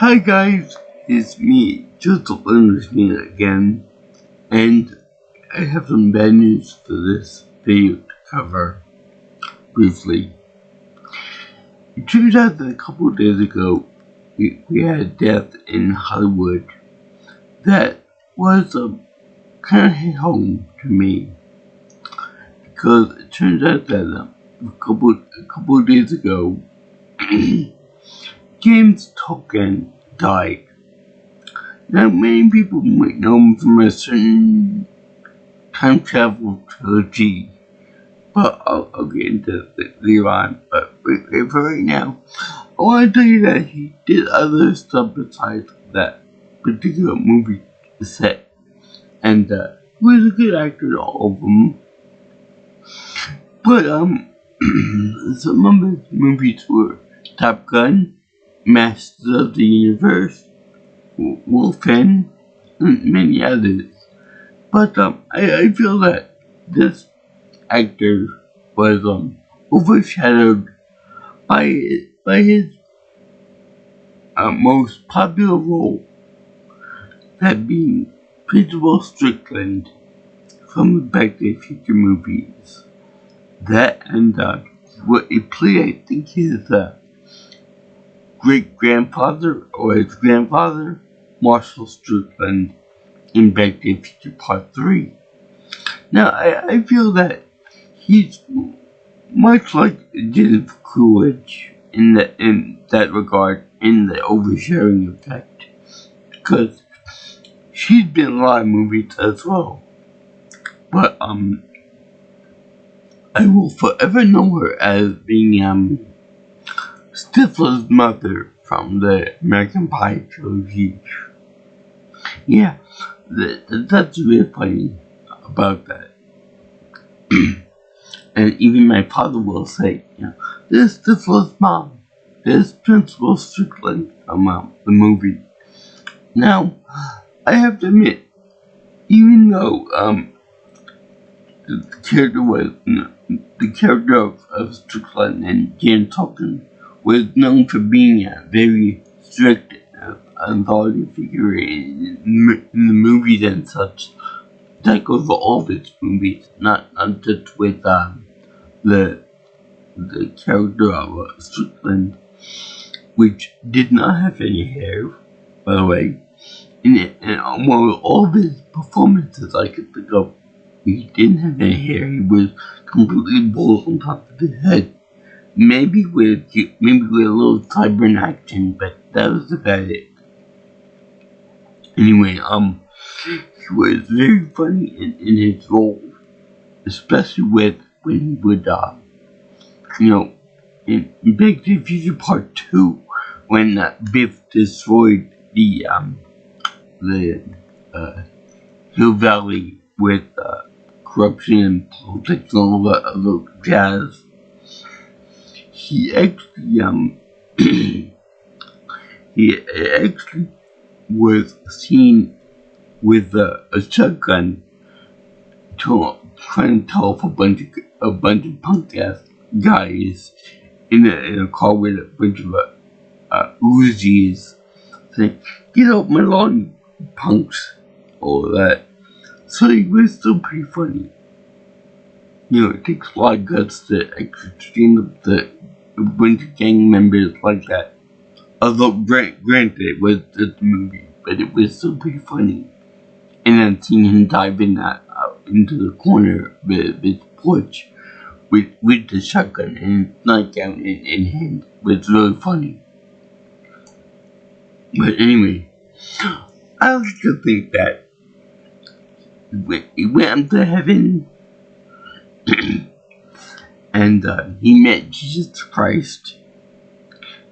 Hi guys, it's me, Tolkan with me again, and I have some bad news for this video to cover briefly. It turns out that a couple of days ago, we had a death in Hollywood that was kind of hit home to me, because it turns out that a couple of days ago, James Tolkan died. Now, many people might know him from a certain time travel trilogy, but I'll get into that later on. But for right now, I want to tell you that he did other stuff besides that particular movie set, and he was a good actor in all of them. But some of his movies were Top Gun, Masters of the Universe, Wolfen, and many others. But I feel that this actor was overshadowed by his most popular role, that being Principal Strickland from the Back to the Future movies. That and what he played, I think his great grandfather or his grandfather, Marshall Strickland, in Back to the Future Part 3. Now, I feel that he's much like Jennifer Coolidge in that regard, in the oversharing effect, because she's been in a lot of movies as well. But I will forever know her as being Stifler's mother from the American Pie trilogy. Yeah, that's really funny about that. And even my father will say, this is Stifler's mom. This is Principal Strickland from the movie. Now, I have to admit, even though the character of Strickland and Jan Tolkan was known for being a very strict authority figure in the movies and such. That goes for all of his movies, not just with the character of Strickland, which did not have any hair, by the way. And almost all of his performances I could think of, he didn't have any hair. He was completely bald on top of his head. Maybe with a little cyber action, but that was about it. Anyway, he was very funny in his role, especially when he would, in Back to the Future Part 2, when Biff destroyed the Hill Valley with corruption and politics and all that other jazz. He actually was seen with a shotgun trying to tell off a bunch of punk ass guys in a car with a bunch of Uzis, saying, "Get off my lawn, punks," all that. So he was still pretty funny. It takes a lot of guts to actually stand up to a bunch of gang members like that. Although, granted, it was just a movie, but it was still pretty funny. And then seeing him dive into the corner of his porch with the shotgun and his nightgown in hand was really funny. But anyway, I like to think that he went up to heaven and he met Jesus Christ.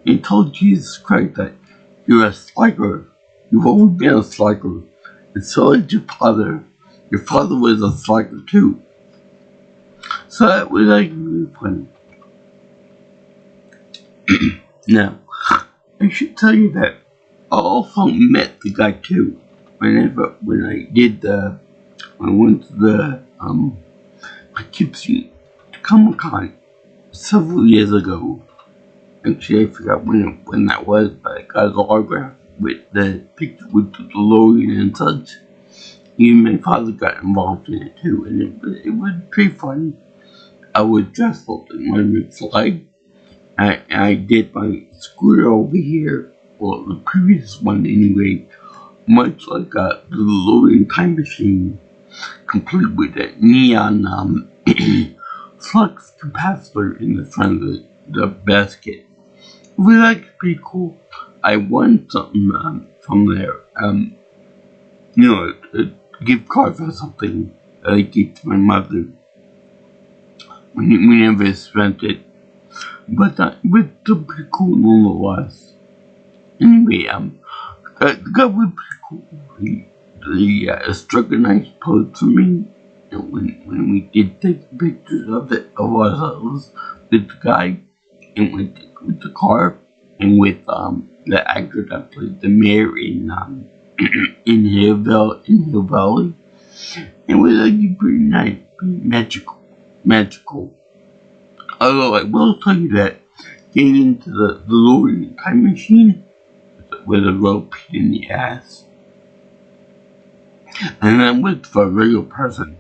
He told Jesus Christ that you're a slacker. You've always been a slacker. And so is your father. Your father was a slacker too. So that was really funny. Now, I should tell you that I also met the guy too. When I went to the Poughkeepsie Comic-Con several years ago. Actually, I forgot when that was, but I got his autograph with the picture with the DeLorean and such. Even my father got involved in it too, and it was pretty fun. I was dressed up like my McFly. I did my scooter over here, well, the previous one anyway, much like the DeLorean time machine, complete with that neon flux capacitor in the front of the basket. It was like pretty cool. I won something from there, a gift card for something that I gave to my mother. We never spent it, but it was still pretty cool nonetheless. Anyway, that was pretty cool. He struck a nice pose for me. And when we did take pictures of ourselves with the guy, and with the car, and with the actor that played the mayor in in Hill Valley, it was actually pretty nice, pretty magical. Although I will tell you that getting into the DeLorean time machine was a real pain in the ass. And then with for a regular person,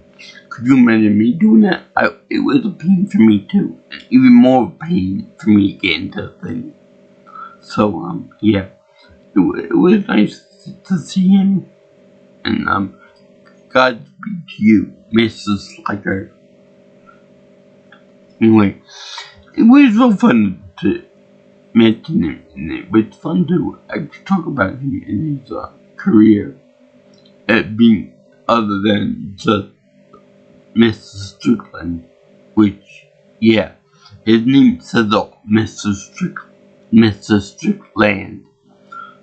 could you imagine me doing that? It was a pain for me too. And even more pain for me to get into the thing. So, yeah. It was nice to see him. And, Godspeed to you, Mrs. Sliker. Anyway, it was real fun to mention him. And it was fun to actually talk about him in his career. At being other than just Mr. Strickland, which, yeah, his name says all, Mr. Strickland.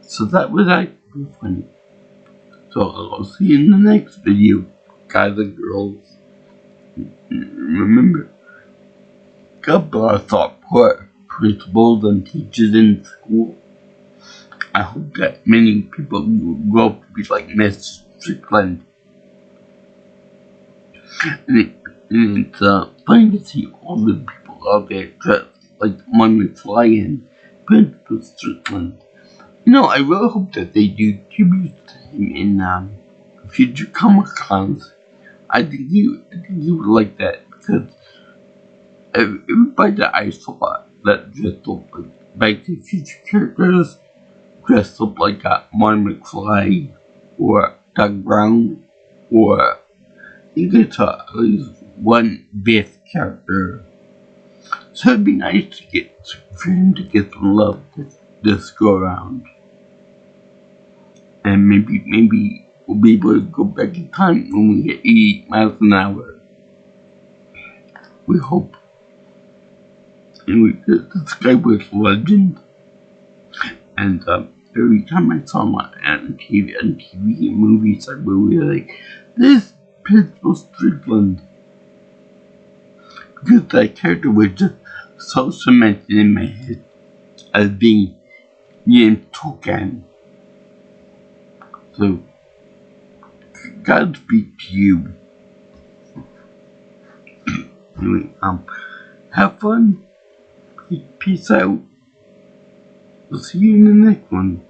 So that was actually funny. So I'll see you in the next video, guys and girls. Remember, God bless our poor principals and teachers in school. I hope that many people will grow up to be like Mr. Strickland. And it's funny to see all the people out there dressed like Mike McFly and Principal Strickland. I really hope that they do tribute to him in future Comic Cons. I think you would like that because everybody that I saw that dressed up like Back to the Future characters dressed up like Mike McFly or Doug Brown or you get to at least one Biff character. So it'd be nice for him to get some love this go around. And maybe we'll be able to go back in time when we hit 80 miles an hour. We hope. And this guy was a legend. And every time I saw him on TV and movies, I would be like, this Principal Strickland. Because that character was just so cemented in my head as being named Tolkan. So, Godspeed to you. Anyway, have fun. Peace out. We'll see you in the next one.